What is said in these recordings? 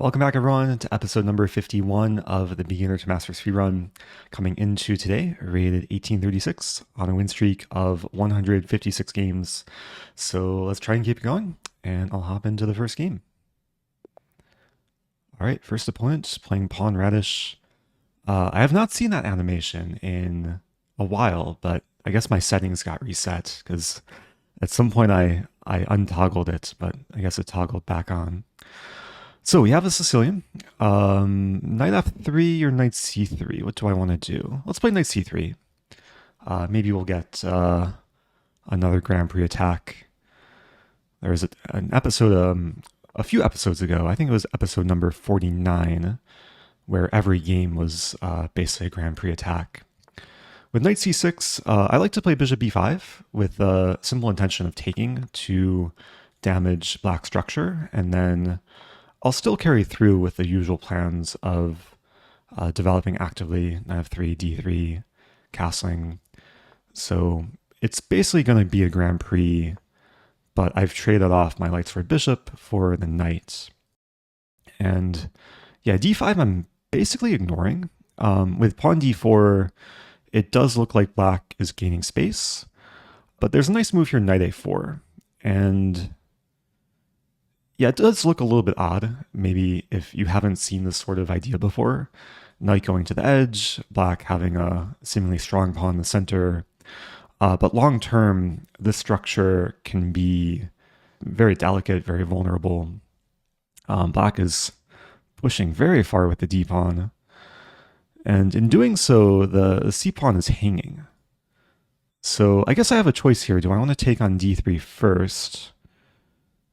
Welcome back everyone to episode number 51 of the Beginner to Master Speedrun. Coming into today, rated 1836 on a win streak of 156 games. So let's try and keep it going, and I'll hop into the first game. Alright, first opponent, playing Pawn Radish. I have not seen that animation in a while, but I guess my settings got reset, because at some point I untoggled it, but I guess it toggled back on. So we have a Sicilian. Knight f3 or knight c3. What do I want to do? Let's play knight c3. Maybe we'll get another Grand Prix attack. There was an episode a few episodes ago. I think it was episode number 49, where every game was basically a Grand Prix attack. With knight c6, I like to play bishop b5 with the simple intention of taking to damage black structure, and then I'll still carry through with the usual plans of developing actively, knight f3, d3, castling. So it's basically going to be a Grand Prix, but I've traded off my lights for bishop for the knight. And yeah, d5 I'm basically ignoring. With pawn d4, it does look like black is gaining space, but there's a nice move here, knight a4. And yeah, it does look a little bit odd, maybe if you haven't seen this sort of idea before. Knight going to the edge, black having a seemingly strong pawn in the center. But long term, this structure can be very delicate, very vulnerable. Black is pushing very far with the d pawn. And in doing so, the c pawn is hanging. So I guess I have a choice here. Do I want to take on d3 first?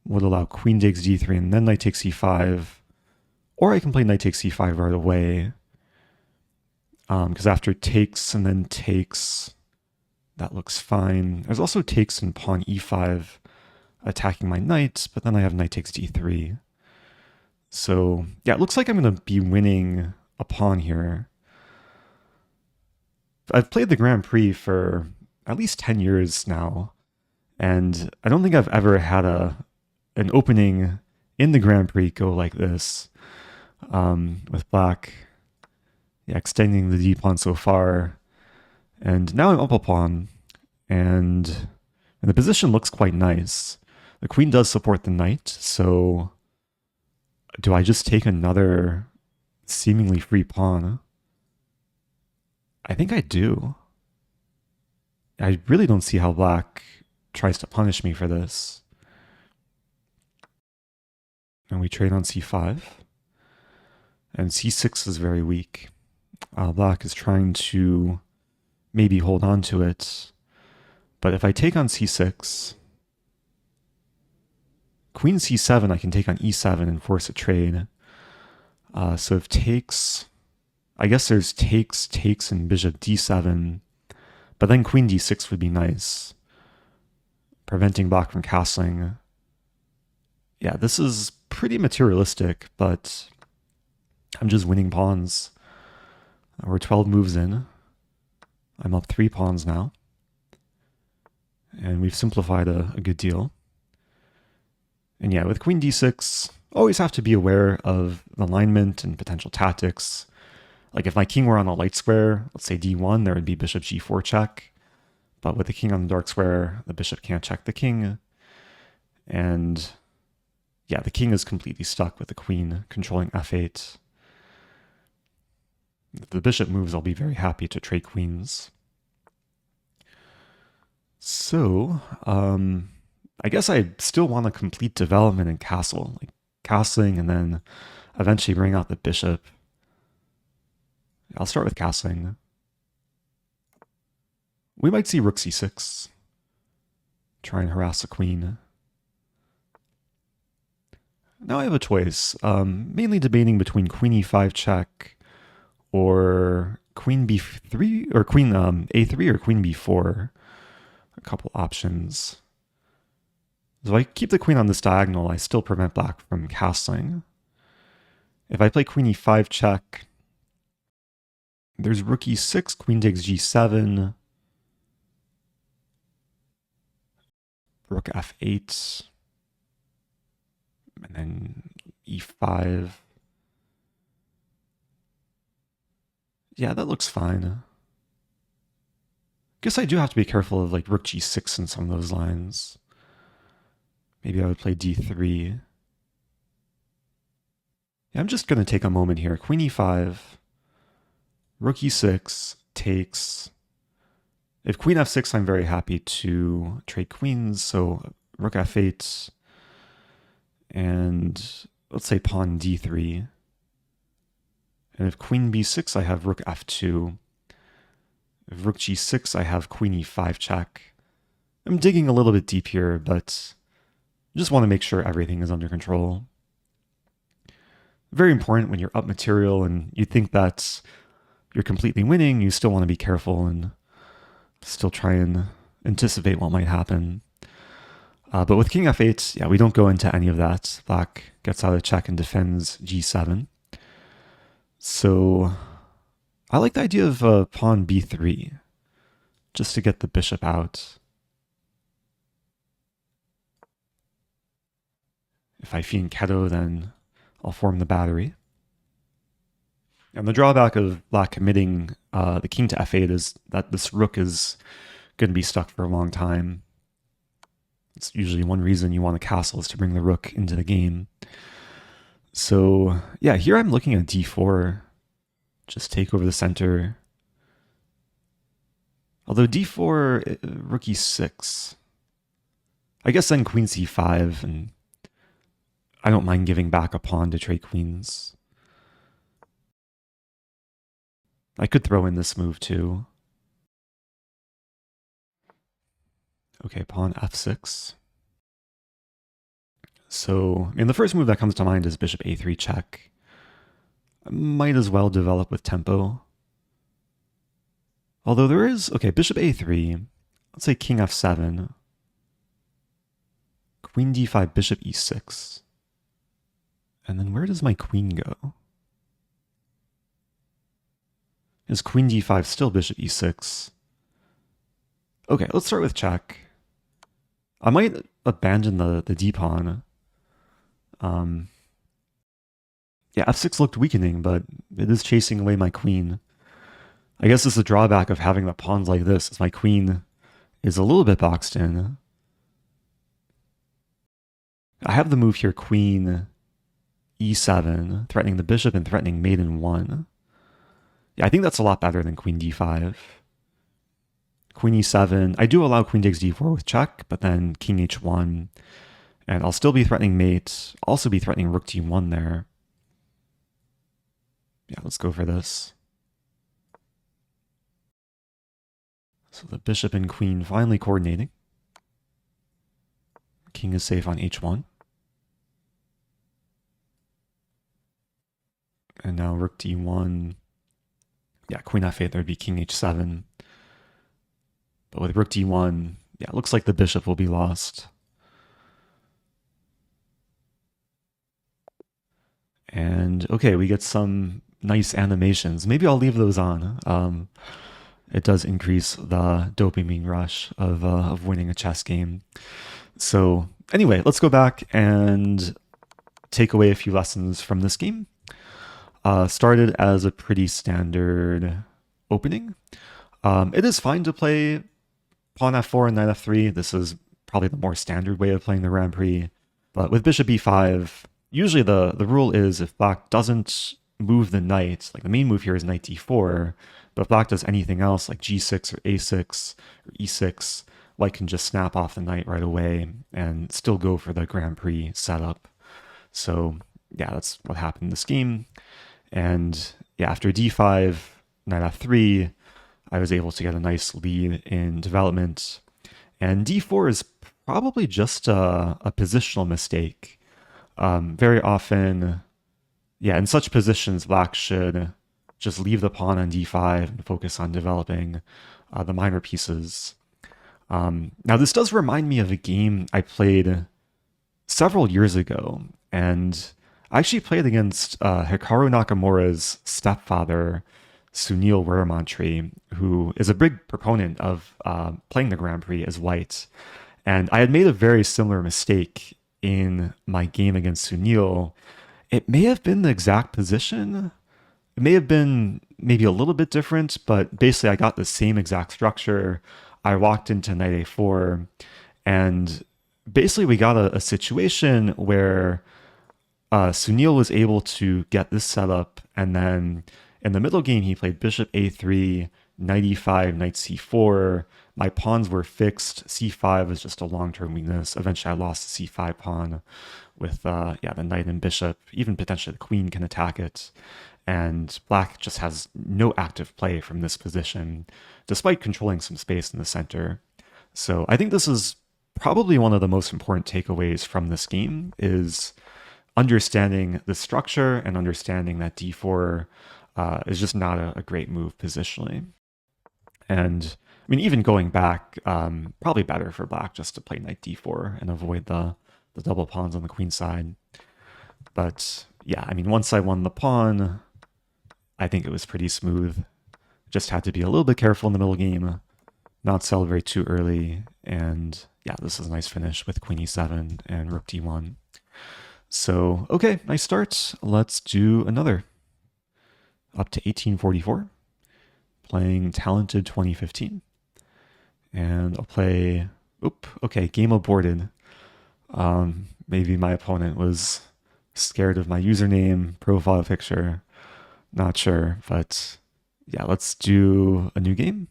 Would allow queen takes d3 and then knight takes c5, or I can play knight takes c5 right away, because after takes and then takes, that looks fine. There's also takes and pawn e5 attacking my knight, but then I have knight takes d3. So yeah, it looks like I'm going to be winning a pawn here. I've played the Grand Prix for at least 10 years now, and I don't think I've ever had an opening in the Grand Prix go like this, with black extending the d pawn so far, and now I'm up a pawn, and the position looks quite nice. The queen does support the knight, so do I just take another seemingly free pawn? I think I do. I really don't see how black tries to punish me for this. And we trade on c5. And c6 is very weak. Black is trying to maybe hold on to it. But if I take on c6, queen c7, I can take on e7 and force a trade. So if takes, I guess there's takes, and bishop d7. But then queen d6 would be nice, preventing black from castling. Yeah, this is pretty materialistic, but I'm just winning pawns. We're 12 moves in. I'm up 3 pawns now. And we've simplified a good deal. And yeah, with queen d6, always have to be aware of alignment and potential tactics. Like if my king were on a light square, let's say d1, there would be bishop g4 check. But with the king on the dark square, the bishop can't check the king. And yeah, the king is completely stuck with the queen controlling f8. If the bishop moves, I'll be very happy to trade queens. So, I guess I still want a complete development in castle, like castling and then eventually bring out the bishop. I'll start with castling. We might see rook c6. Try and harass the queen. Now I have a choice, mainly debating between queen e5 check or queen b3 or queen a3 or queen b4. A couple options. So if I keep the queen on this diagonal, I still prevent black from castling. If I play queen e5 check, there's rook e6, queen takes g7, rook f8, and then e5. Yeah, that looks fine. Guess I do have to be careful of like rook g6 and some of those lines. Maybe I would play d3. Yeah, I'm just going to take a moment here. Queen e5, rook e6 takes. If queen f6, I'm very happy to trade queens. So rook f8 and let's say pawn d3. And if queen b6, I have rook f2. If rook g6, I have queen e5 check. I'm digging a little bit deep here, but just want to make sure everything is under control. Very important when you're up material and you think that you're completely winning, you still want to be careful and still try and anticipate what might happen. But with king f8, yeah, we don't go into any of that. Black gets out of check and defends g7. So I like the idea of pawn b3, just to get the bishop out. If I fianchetto, then I'll form the battery. And the drawback of black committing the king to f8 is that this rook is going to be stuck for a long time. It's usually one reason you want a castle is to bring the rook into the game. So yeah, here I'm looking at d4. Just take over the center. Although d4, rook e6. I guess then queen c5, and I don't mind giving back a pawn to trade queens. I could throw in this move too. Okay, pawn f6. So, I mean, the first move that comes to mind is bishop a3 check. I might as well develop with tempo. Although there is, okay, bishop a3, let's say king f7, queen d5, bishop e6. And then where does my queen go? Is queen d5 still bishop e6? Okay, let's start with check. I might abandon the d-pawn. Yeah, f6 looked weakening, but it is chasing away my queen. I guess it's the drawback of having the pawns like this, is my queen is a little bit boxed in. I have the move here, queen e7, threatening the bishop and threatening mate in 1. Yeah, I think that's a lot better than queen d5. Queen e7. I do allow queen takes d4 with check, but then king h1. And I'll still be threatening mate, also be threatening rook d1 there. Yeah, let's go for this. So the bishop and queen finally coordinating. King is safe on h1. And now rook d1. Yeah, queen f8, there'd be king h7. But with rook d1, yeah, it looks like the bishop will be lost. And okay, we get some nice animations. Maybe I'll leave those on. It does increase the dopamine rush of winning a chess game. So anyway, let's go back and take away a few lessons from this game. Started as a pretty standard opening. It is fine to play pawn f4 and knight f3. This is probably the more standard way of playing the Grand Prix. But with bishop e5, usually the rule is if black doesn't move the knight, like the main move here is knight d4, but if black does anything else like g6 or a6 or e6, white can just snap off the knight right away and still go for the Grand Prix setup. So yeah, that's what happened in this game. And yeah, after d5, knight f3, I was able to get a nice lead in development. And d4 is probably just a positional mistake. Very often, yeah, in such positions, black should just leave the pawn on d5 and focus on developing the minor pieces. Now, this does remind me of a game I played several years ago, and I actually played against Hikaru Nakamura's stepfather, Sunil Weramantri, who is a big proponent of playing the Grand Prix as white. And I had made a very similar mistake in my game against Sunil. It may have been the exact position. It may have been maybe a little bit different, but basically I got the same exact structure. I walked into knight a4, and basically we got a situation where Sunil was able to get this setup, and then in the middle game he played bishop a3, knight e5, knight c4. My pawns were fixed. c5 was just a long-term weakness. Eventually I lost the c5 pawn with the knight and bishop. Even potentially the queen can attack it. And black just has no active play from this position, despite controlling some space in the center. So I think this is probably one of the most important takeaways from this game is understanding the structure and understanding that d4 is just not a great move positionally. And I mean, even going back, probably better for black just to play knight d4 and avoid the double pawns on the queen side. But yeah, I mean, once I won the pawn, I think it was pretty smooth. Just had to be a little bit careful in the middle game, not celebrate too early. And yeah, this is a nice finish with queen e7 and rook d1. So, okay, nice start. Let's do another. Up to 1844, playing Talented 2015. And I'll play, okay, game aborted. Maybe my opponent was scared of my username, profile picture. Not sure, but yeah, let's do a new game.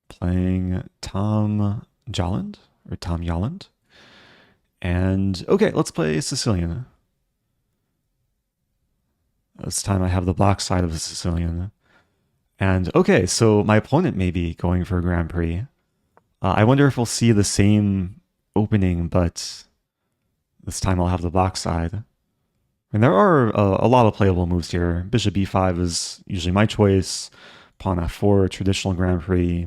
Playing Tom Jolland, or Tom Yolland. And okay, let's play Sicilian. This time I have the black side of the Sicilian. And okay, so my opponent may be going for a Grand Prix. I wonder if we'll see the same opening, but this time I'll have the black side. And there are a lot of playable moves here. Bishop b5 is usually my choice. Pawn f4, traditional Grand Prix.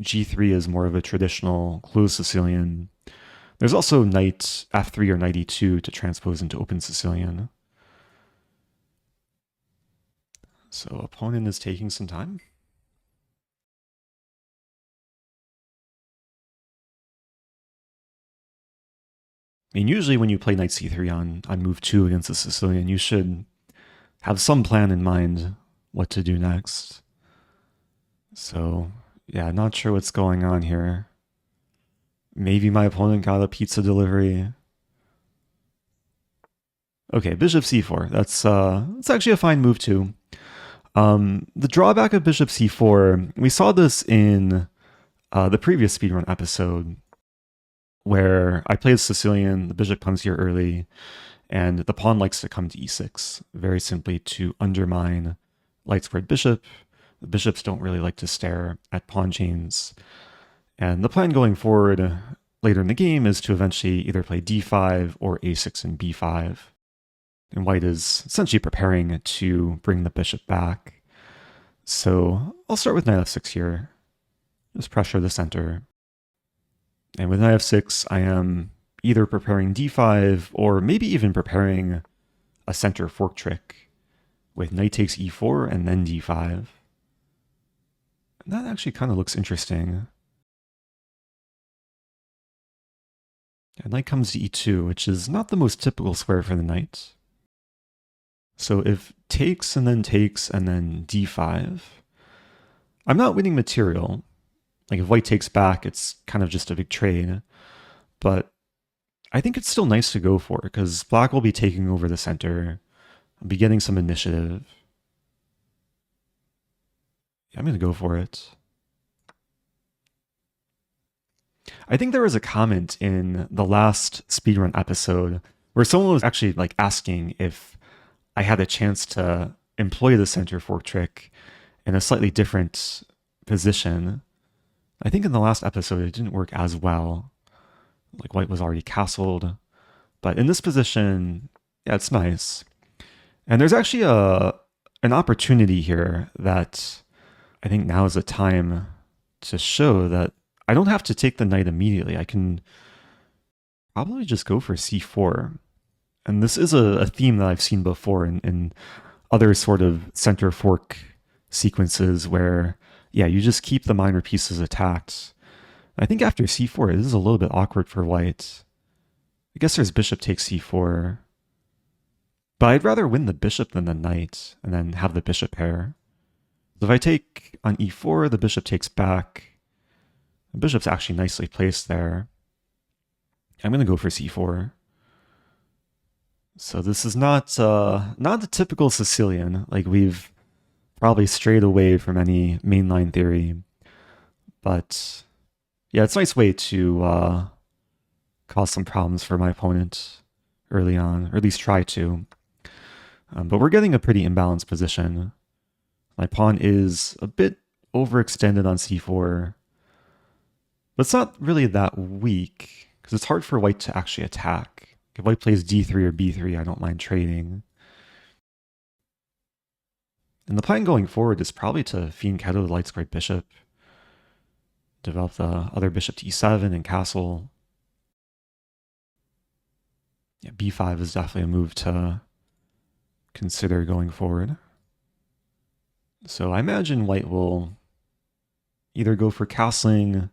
g3 is more of a traditional closed Sicilian. There's also knight f3 or knight e2 to transpose into open Sicilian. So opponent is taking some time. I mean, usually when you play knight c3 on move 2 against the Sicilian, you should have some plan in mind what to do next. So yeah, not sure what's going on here. Maybe my opponent got a pizza delivery. Okay, bishop c4. That's actually a fine move too. The drawback of bishop c4, we saw this in the previous speedrun episode, where I played Sicilian, the bishop comes here early, and the pawn likes to come to e6, very simply to undermine light squared bishop. The bishops don't really like to stare at pawn chains. And the plan going forward later in the game is to eventually either play d5 or a6 and b5. And white is essentially preparing to bring the bishop back. So I'll start with knight f6 here. Just pressure the center. And with knight f6, I am either preparing d5 or maybe even preparing a center fork trick with knight takes e4 and then d5. And that actually kind of looks interesting. And knight comes to e2, which is not the most typical square for the knight. So if takes and then d5, I'm not winning material. Like if white takes back, it's kind of just a big trade. But I think it's still nice to go for, because black will be taking over the center. I'll be getting some initiative. Yeah, I'm going to go for it. I think there was a comment in the last speedrun episode where someone was actually like asking if I had a chance to employ the center fork trick in a slightly different position. I think in the last episode it didn't work as well. Like white was already castled. But in this position, yeah, it's nice. And there's actually an opportunity here that I think now is the time to show that I don't have to take the knight immediately. I can probably just go for c4. And this is a theme that I've seen before in other sort of center fork sequences where, yeah, you just keep the minor pieces attacked. I think after c4, it is a little bit awkward for white. I guess there's bishop takes c4. But I'd rather win the bishop than the knight, and then have the bishop pair. So if I take on e4, the bishop takes back. The bishop's actually nicely placed there. I'm going to go for c4. So this is not the typical Sicilian. Like, we've probably strayed away from any mainline theory. But yeah, it's a nice way to cause some problems for my opponent early on, or at least try to. But we're getting a pretty imbalanced position. My pawn is a bit overextended on c4. But it's not really that weak, because it's hard for white to actually attack. If white plays d3 or b3, I don't mind trading. And the plan going forward is probably to fiend Qh4 the light squared bishop, develop the other bishop to e7 and castle. Yeah, b5 is definitely a move to consider going forward. So I imagine white will either go for castling,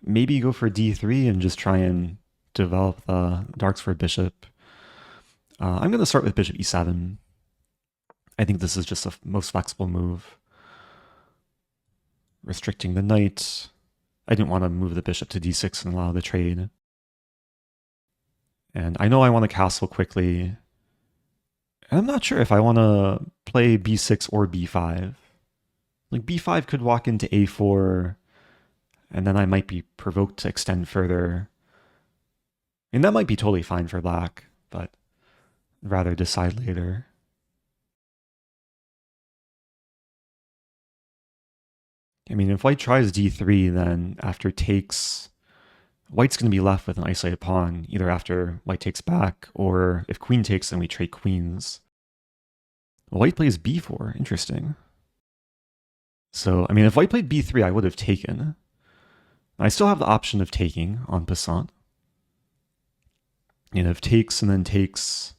maybe go for d3 and just try and develop the dark square bishop. I'm going to start with bishop e7. I think this is just the most flexible move. Restricting the knight. I didn't want to move the bishop to d6 and allow the trade. And I know I want to castle quickly. And I'm not sure if I want to play b6 or b5. Like, b5 could walk into a4, and then I might be provoked to extend further. And that might be totally fine for black, but I'd rather decide later. I mean, if white tries d3, then after takes, white's going to be left with an isolated pawn, either after white takes back, or if queen takes, then we trade queens. White plays b4, interesting. So, I mean, if white played b3, I would have taken. I still have the option of taking en passant. And if takes and then takes,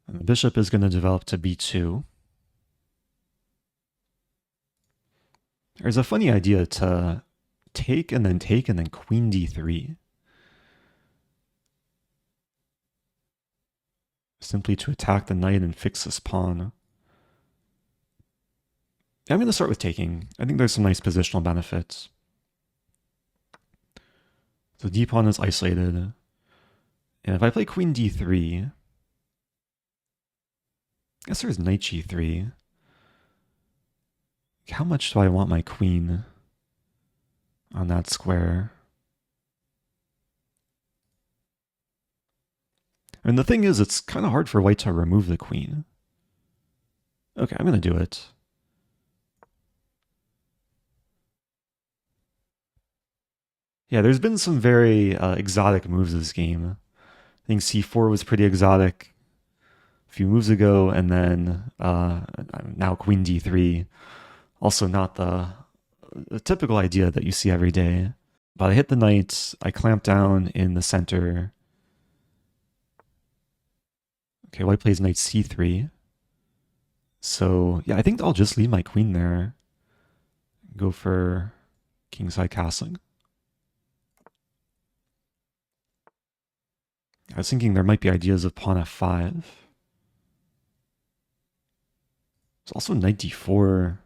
and the bishop is going to develop to b2. There's a funny idea to take and then queen d3. Simply to attack the knight and fix this pawn. I'm going to start with taking. I think there's some nice positional benefits. So d pawn is isolated. And if I play queen d3, I guess there's knight g3. How much do I want my queen on that square? And the thing is, it's kind of hard for white to remove the queen. Okay, I'm going to do it. Yeah, there's been some very exotic moves this game. I think c4 was pretty exotic a few moves ago, and then now queen d3. Also not the typical idea that you see every day. But I hit the knight, I clamp down in the center. Okay, white plays knight c3. So yeah, I think I'll just leave my queen there. Go for kingside castling. I was thinking there might be ideas of pawn f5. There's also knight d4.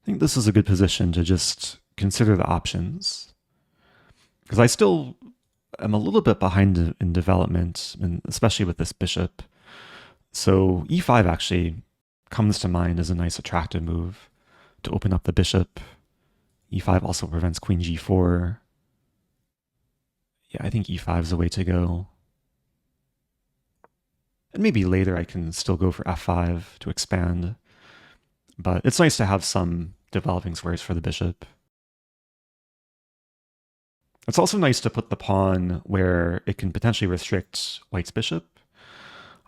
I think this is a good position to just consider the options. Because I still am a little bit behind in development, and especially with this bishop. So e5 actually comes to mind as a nice attractive move to open up the bishop. e5 also prevents queen g4. Yeah, I think e5 is the way to go. And maybe later I can still go for f5 to expand. But it's nice to have some developing squares for the bishop. It's also nice to put the pawn where it can potentially restrict white's bishop.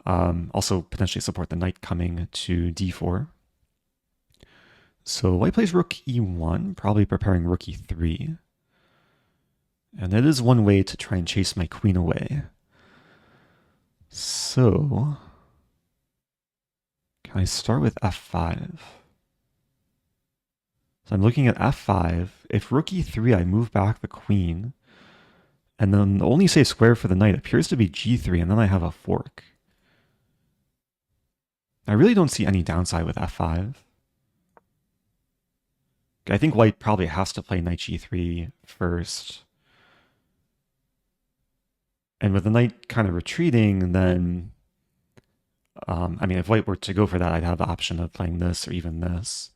Also potentially support the knight coming to d4. So white plays rook e1, probably preparing rook e3. And that is one way to try and chase my queen away. So can I start with f5? So I'm looking at f5. If rook e3, I move back the queen. And then the only safe square for the knight appears to be g3, and then I have a fork. I really don't see any downside with f5. I think white probably has to play knight g3 first. And with the knight kind of retreating, then, I mean, if white were to go for that, I'd have the option of playing this or even this.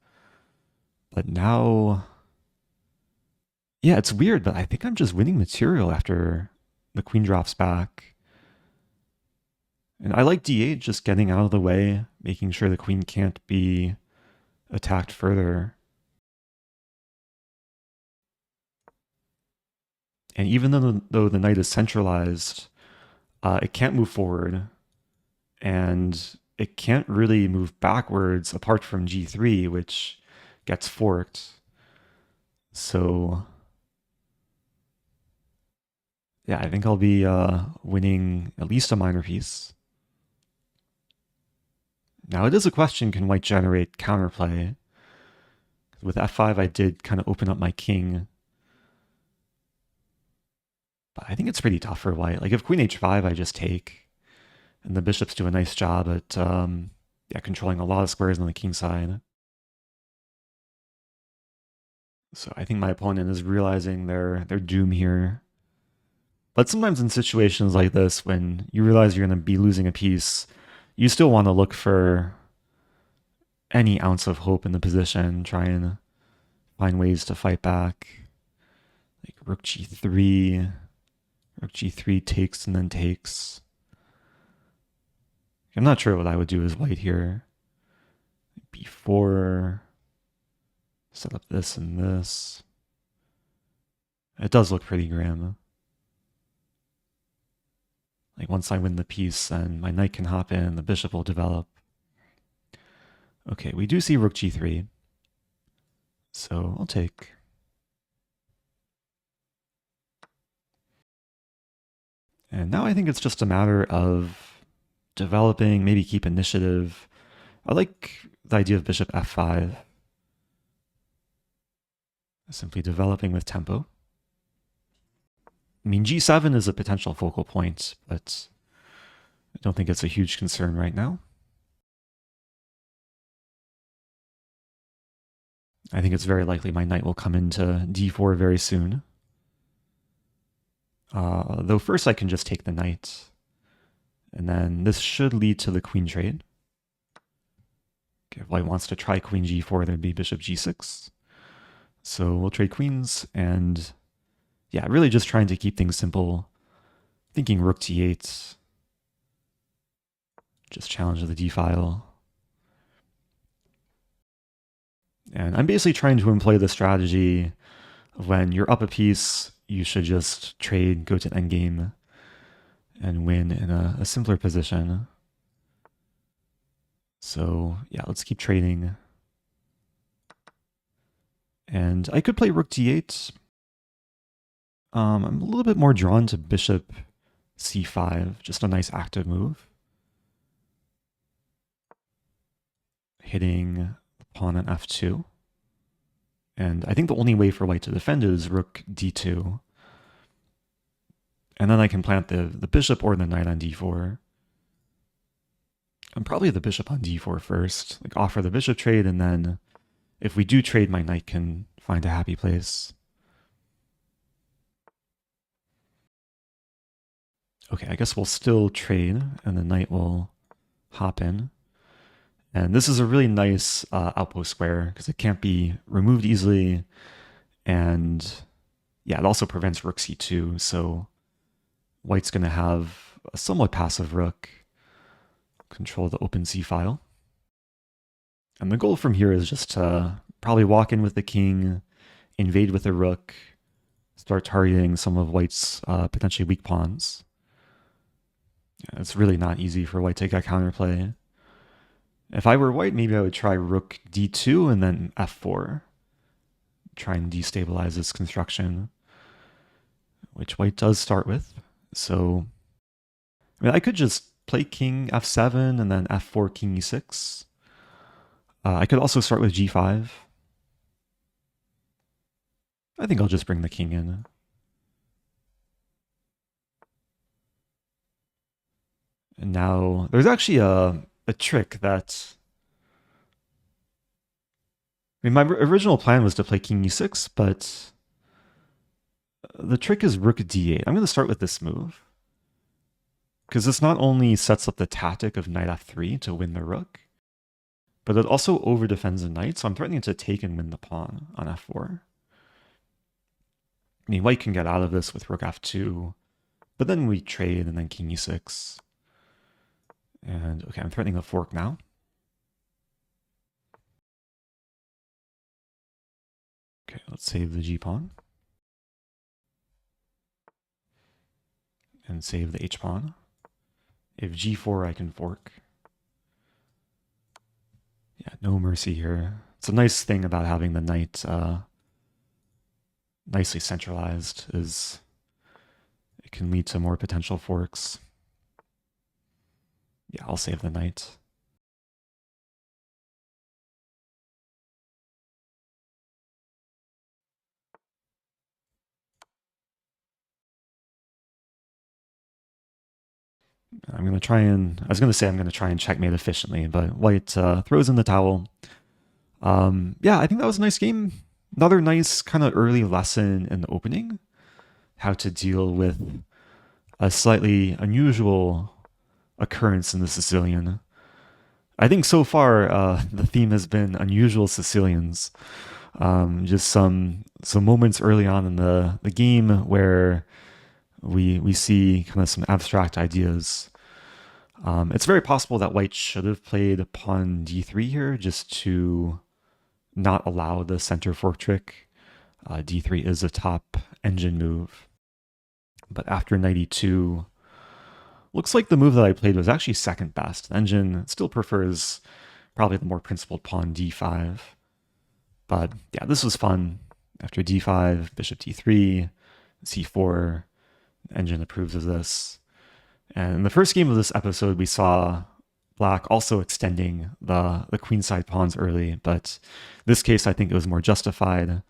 But now, yeah, it's weird, but I think I'm just winning material after the queen drops back. And I like d8, just getting out of the way, making sure the queen can't be attacked further. And even though the knight is centralized, it can't move forward, and it can't really move backwards apart from g3, which gets forked. So yeah, I think I'll be winning at least a minor piece. Now it is a question, can white generate counterplay? With f5, I did kind of open up my king. But I think it's pretty tough for white. Like if queen h5, I just take. And the bishops do a nice job at yeah, controlling a lot of squares on the king side. So I think my opponent is realizing their doom here. But sometimes in situations like this, when you realize you're going to be losing a piece, you still want to look for any ounce of hope in the position, try and find ways to fight back. Like rook g3, rook g3 takes and then takes. I'm not sure what I would do as white here. b4, set up this and this. It does look pretty grim. Like once I win the piece, then my knight can hop in, the bishop will develop. Okay, we do see rook g3. So I'll take. And now I think it's just a matter of developing, maybe keep initiative. I like the idea of bishop f5. Simply developing with tempo. I mean, g7 is a potential focal point, but I don't think it's a huge concern right now. I think it's very likely my knight will come into d4 very soon. Though first I can just take the knight. And then this should lead to the queen trade. Okay, if white wants to try queen g4, there'd be bishop g6. So we'll trade queens, and yeah, really just trying to keep things simple. Thinking rook t8. Just challenge the d-file. And I'm basically trying to employ the strategy of when you're up a piece, you should just trade, go to endgame, and win in a simpler position. So yeah, let's keep trading. And I could play rook d8. I'm a little bit more drawn to bishop c5, just a nice active move. Hitting the pawn on f2. And I think the only way for white to defend it is rook d2. And then I can plant the bishop or the knight on d4. And probably the bishop on d4 first. Like offer the bishop trade, and then if we do trade, my knight can find a happy place. Okay, I guess we'll still trade, and the knight will hop in. And this is a really nice outpost square, because it can't be removed easily. And yeah, it also prevents rook c2, so white's going to have a somewhat passive rook. Control the open c file. And the goal from here is just to probably walk in with the king, invade with the rook, start targeting some of white's potentially weak pawns. Yeah, it's really not easy for white to get counterplay. If I were white, maybe I would try rook d2 and then f4. Try and destabilize this construction, which white does start with. So, I mean, I could just play king f7 and then f4 king e6. I could also start with g5. I think I'll just bring the king in. And now there's actually a trick that... I mean, my original plan was to play king e6, but the trick is rook d8. I'm going to start with this move, because this not only sets up the tactic of knight f3 to win the rook, but it also over-defends the knight, so I'm threatening to take and win the pawn on f4. I mean, white can get out of this with rook f2, but then we trade and then king e6. And okay, I'm threatening a fork now. Okay, let's save the g-pawn. And save the h-pawn. If g4, I can fork. Yeah, no mercy here. It's a nice thing about having the knight nicely centralized is it can lead to more potential forks. Yeah, I'll save the knight. I'm going to try and... I was going to say I'm going to try and checkmate efficiently, but white throws in the towel. Yeah, I think that was a nice game. Another nice kind of early lesson in the opening. How to deal with a slightly unusual occurrence in the Sicilian. I think so far the theme has been unusual Sicilians. Just some moments early on in the game where we see kind of some abstract ideas. It's very possible that white should have played pawn d3 here just to not allow the center fork trick. d3 is a top engine move. But after knight e2, looks like the move that I played was actually second best. The engine still prefers probably the more principled pawn d5. But yeah, this was fun. After d5, bishop d3, c4, the engine approves of this. And in the first game of this episode, we saw black also extending the queenside pawns early, but this case I think it was more justified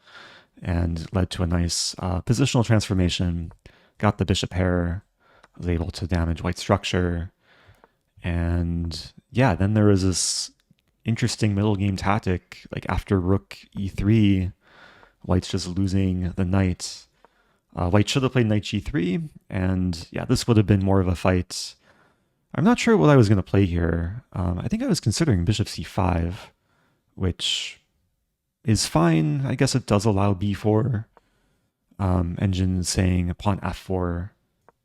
and led to a nice positional transformation. Got the bishop pair, was able to damage white structure, and yeah, then there was this interesting middle game tactic, like after rook e3, white's just losing the knight. White should have played knight g3, and yeah, this would have been more of a fight. I'm not sure what I was going to play here. I think I was considering bishop c5, which is fine. I guess it does allow b4. Engine saying pawn f4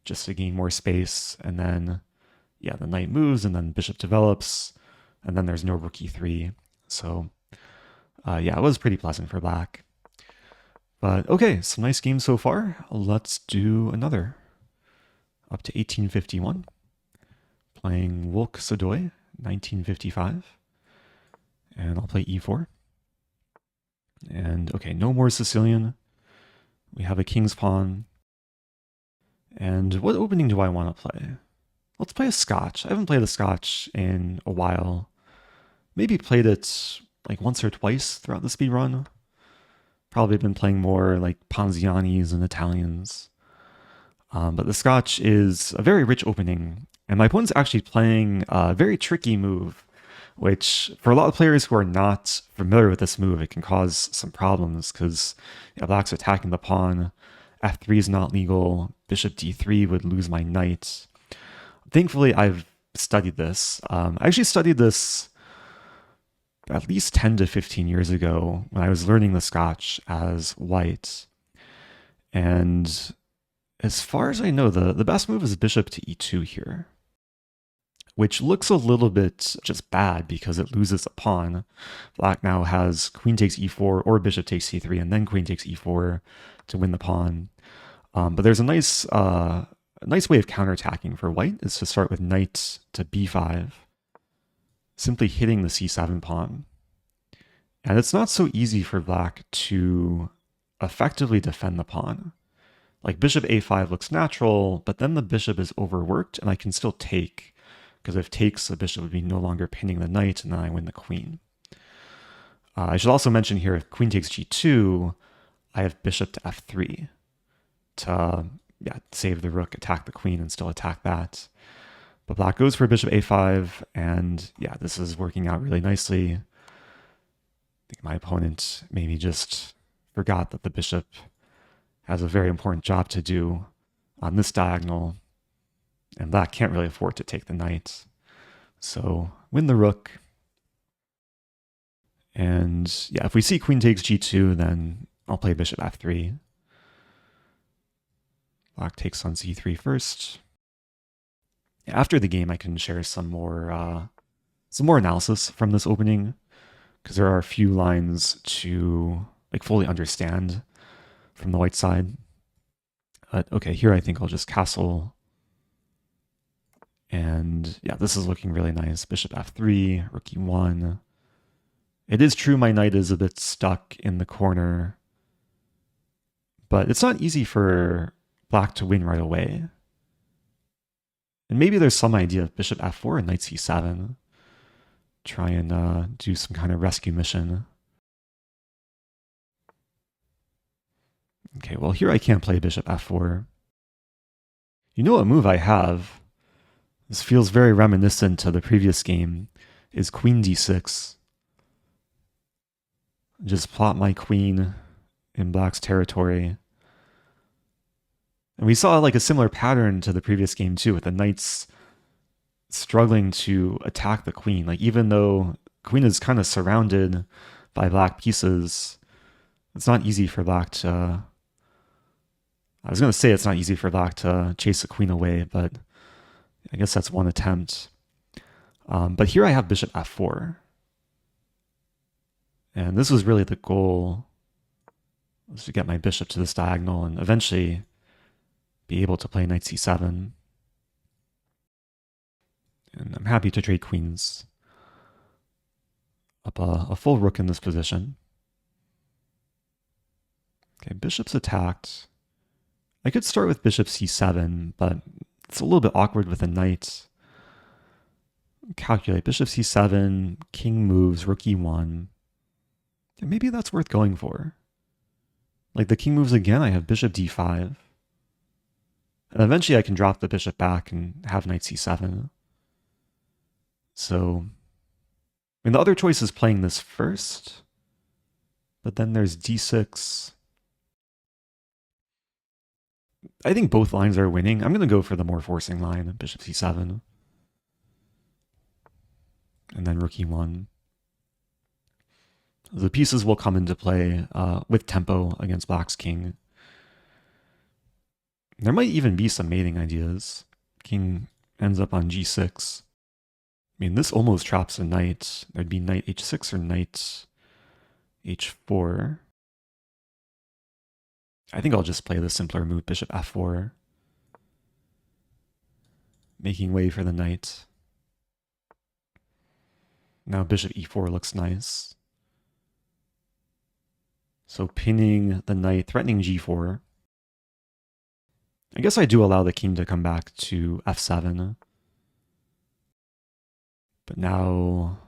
just to gain more space, and then yeah, the knight moves, and then bishop develops, and then there's no rook e3. So yeah, it was pretty pleasant for black. But okay, some nice games so far. Let's do another. Up to 1851. Playing Wolk Sadoy, 1955. And I'll play e4. And okay, no more Sicilian. We have a king's pawn. And what opening do I want to play? Let's play a Scotch. I haven't played a Scotch in a while. Maybe played it like once or twice throughout the speedrun. Probably been playing more like Ponzianis and Italians. But the Scotch is a very rich opening. And my opponent's actually playing a very tricky move, which for a lot of players who are not familiar with this move, it can cause some problems because black's attacking the pawn. f3 is not legal. Bishop d3 would lose my knight. Thankfully, I've studied this. I actually studied this at least 10 to 15 years ago when I was learning the Scotch as white. And as far as I know, the best move is bishop to e2 here, which looks a little bit just bad because it loses a pawn. Black now has queen takes e4 or bishop takes c3 and then queen takes e4 to win the pawn. But there's a nice way of counterattacking for white is to start with knight to b5, simply hitting the c7 pawn. And it's not so easy for black to effectively defend the pawn. Like bishop a5 looks natural, but then the bishop is overworked and I can still take, because if takes, the bishop would be no longer pinning the knight and then I win the queen. I should also mention here, if queen takes g2, I have bishop to f3 to save the rook, attack the queen, and still attack that. But black goes for bishop a5, and yeah, this is working out really nicely. I think my opponent maybe just forgot that the bishop has a very important job to do on this diagonal, and black can't really afford to take the knight. So win the rook. And yeah, if we see queen takes g2, then I'll play bishop f3. Black takes on c3 first. After the game, I can share some more analysis from this opening, because there are a few lines to like fully understand from the white side. But okay, here I think I'll just castle. And yeah, this is looking really nice. Bishop f3, rook e1. It is true my knight is a bit stuck in the corner, but it's not easy for black to win right away. And maybe there's some idea of bishop f4 and knight c7. Try and do some kind of rescue mission. Okay, well here I can't play bishop f4. You know what move I have? This feels very reminiscent to the previous game, is queen d6. Just plot my queen in black's territory. And we saw like a similar pattern to the previous game too, with the knights struggling to attack the queen. Like even though queen is kind of surrounded by black pieces, it's not easy for black to... I was going to say it's not easy for black to chase the queen away, but I guess that's one attempt. But here I have bishop f4. And this was really the goal, was to get my bishop to this diagonal and eventually be able to play knight c7. And I'm happy to trade queens up a full rook in this position. Okay, bishop's attacked. I could start with bishop c7, but it's a little bit awkward with a knight. Calculate bishop c7, king moves, rook e1. Yeah, maybe that's worth going for. Like the king moves again, I have bishop d5. And eventually I can drop the bishop back and have knight c7. So, I mean, the other choice is playing this first, but then there's d6. I think both lines are winning. I'm going to go for the more forcing line, bishop c7. And then rook e1. The pieces will come into play with tempo against black's king. There might even be some mating ideas. King ends up on g6. I mean, this almost traps a knight. There'd be knight h6 or knight h4. I think I'll just play the simpler move, bishop f4. Making way for the knight. Now bishop e4 looks nice. So pinning the knight, threatening g4. I guess I do allow the king to come back to f7. But now,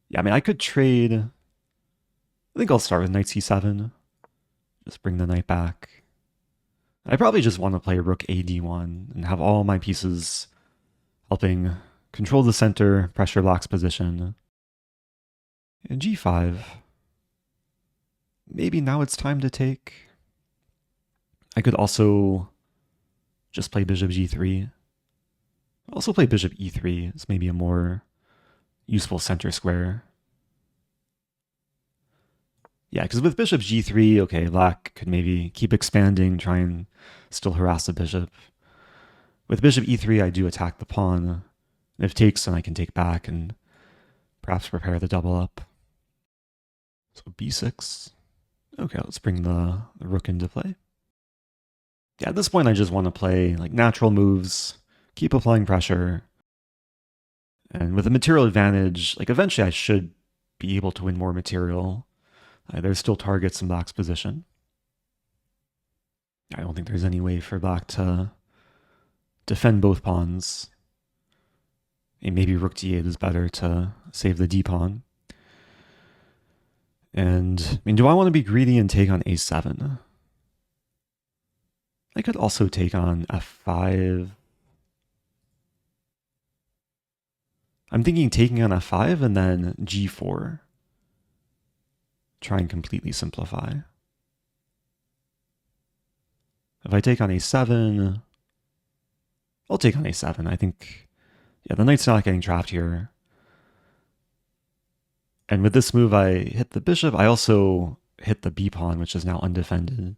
yeah, I mean, I could trade. I think I'll start with knight c7. Just bring the knight back. I probably just want to play rook ad1 and have all my pieces helping control the center, pressure black's position. And g5. Maybe now it's time to take. I could also just play bishop g3. Also play bishop e3. It's maybe a more useful center square. Yeah, because with bishop g3, okay, black could maybe keep expanding, try and still harass the bishop. With bishop e3, I do attack the pawn. If takes, then I can take back and perhaps prepare the double up. So b6. Okay, let's bring the rook into play. Yeah, at this point, I just want to play like natural moves, keep applying pressure. And with a material advantage, like eventually I should be able to win more material. There's still targets in black's position. I don't think there's any way for black to defend both pawns. And maybe rook d8 is better to save the d pawn. And I mean, do I want to be greedy and take on a7? I could also take on f5. I'm thinking taking on f5 and then g4. Try and completely simplify. If I take on a7, I'll take on a7. I think, yeah, the knight's not getting trapped here. And with this move, I hit the bishop. I also hit the b pawn, which is now undefended.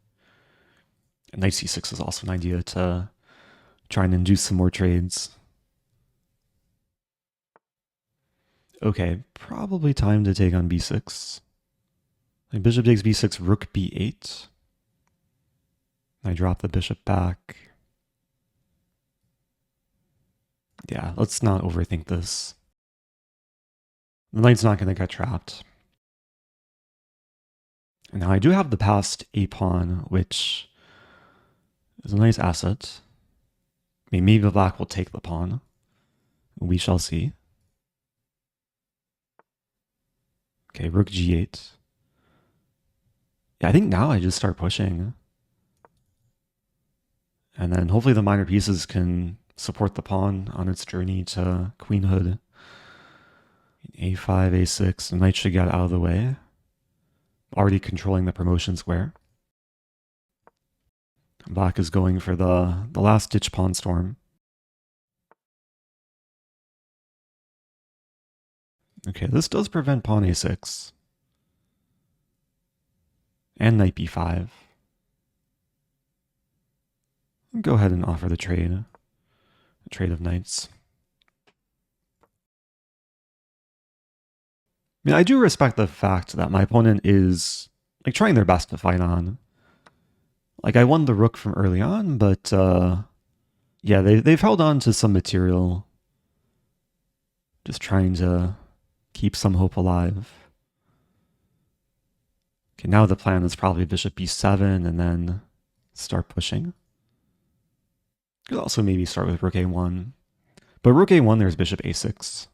And knight c6 is also an idea to try and induce some more trades. Okay, probably time to take on b6. Like bishop takes b6, rook b8. I drop the bishop back. Yeah, let's not overthink this. The knight's not going to get trapped. Now I do have the passed a pawn, which is a nice asset. I mean, maybe black will take the pawn. We shall see. Okay, rook g8. Yeah, I think now I just start pushing. And then hopefully the minor pieces can support the pawn on its journey to queenhood. a5, a6, the knight should get out of the way. Already controlling the promotion square. Black is going for the last ditch pawn storm. Okay, this does prevent pawn a6. And knight b5. Go ahead and offer the trade. A trade of knights. I mean, I do respect the fact that my opponent is like trying their best to fight on. Like I won the rook from early on, but yeah, they've held on to some material. Just trying to keep some hope alive. Okay, now the plan is probably bishop b7 and then start pushing. Could also maybe start with rook a1. But rook a1, there's bishop a6.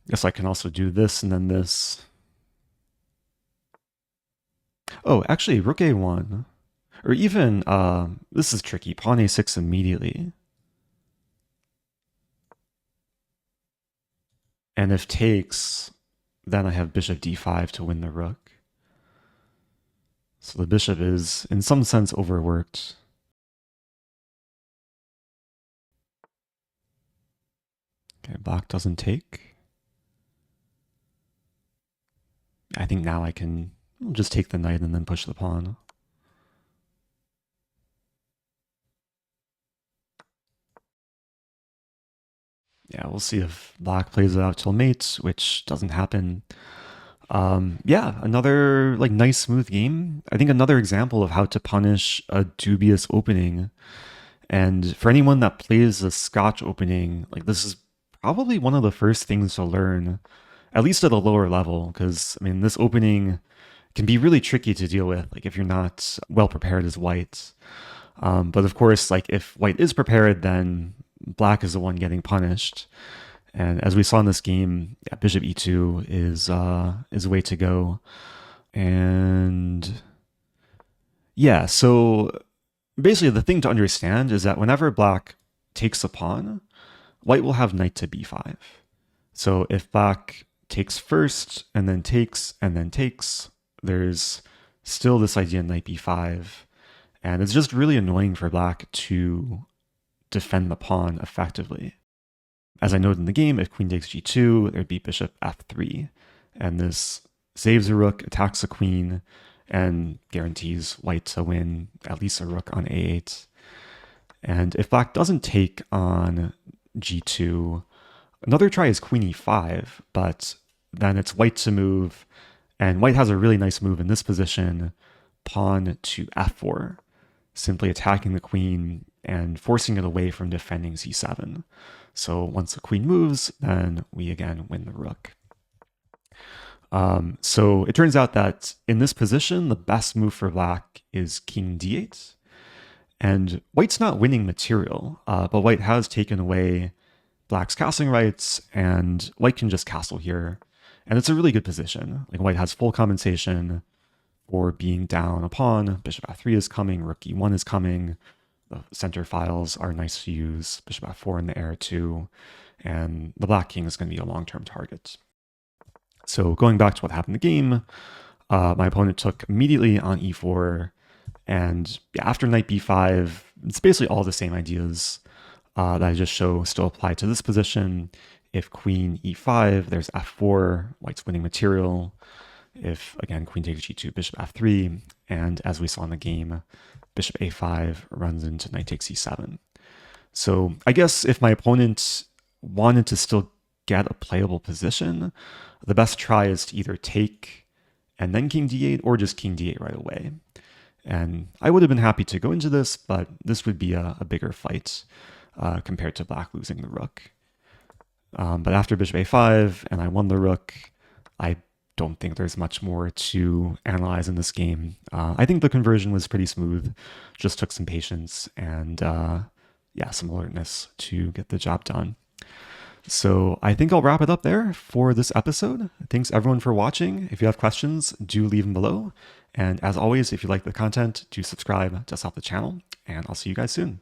Guess I can also do this and then this. Oh, actually, rook a1. Or even, this is tricky, pawn a6 immediately. And if takes, then I have bishop d5 to win the rook. So the bishop is, in some sense, overworked. Okay, black doesn't take. I think now I can just take the knight and then push the pawn. Yeah, we'll see if black plays it out till mate, which doesn't happen. Yeah, another like nice smooth game. I think another example of how to punish a dubious opening. And for anyone that plays a Scotch opening, like this is probably one of the first things to learn, at least at a lower level, because I mean this opening can be really tricky to deal with, like if you're not well prepared as white. But of course, like if white is prepared, then black is the one getting punished. And as we saw in this game, yeah, bishop e2 is a way to go. And yeah, so basically the thing to understand is that whenever black takes a pawn, white will have knight to b5. So if black takes first and then takes and then takes, there's still this idea knight b5. And it's just really annoying for black to defend the pawn effectively. As I noted in the game, if queen takes g2, there'd be bishop f3. And this saves a rook, attacks a queen, and guarantees white to win at least a rook on a8. And if black doesn't take on g2, another try is queen e5, but then it's white to move, and white has a really nice move in this position, pawn to f4, simply attacking the queen and forcing it away from defending c7. So once the queen moves, then we again win the rook. So it turns out that in this position, the best move for black is king d8. And white's not winning material, but white has taken away black's castling rights, and white can just castle here. And it's a really good position. Like white has full compensation for being down a pawn. Bishop f3 is coming, rook e1 is coming, The center files are nice to use. Bishop f4 in the air too. And the black king is going to be a long-term target. So going back to what happened in the game, my opponent took immediately on e4. And yeah, after knight b5, it's basically all the same ideas that I just show still apply to this position. If queen e5, there's f4, white's winning material. If, again, queen takes g2, bishop f3, and as we saw in the game, bishop a5 runs into knight takes c7. So I guess if my opponent wanted to still get a playable position, the best try is to either take and then king d8 or just king d8 right away. And I would have been happy to go into this, but this would be a bigger fight compared to black losing the rook. But after bishop a5 and I won the rook, I don't think there's much more to analyze in this game. I think the conversion was pretty smooth, just took some patience and yeah, some alertness to get the job done. So I think I'll wrap it up there for this episode. Thanks everyone for watching. If you have questions, do leave them below. And as always, if you like the content, do subscribe to help the channel, and I'll see you guys soon.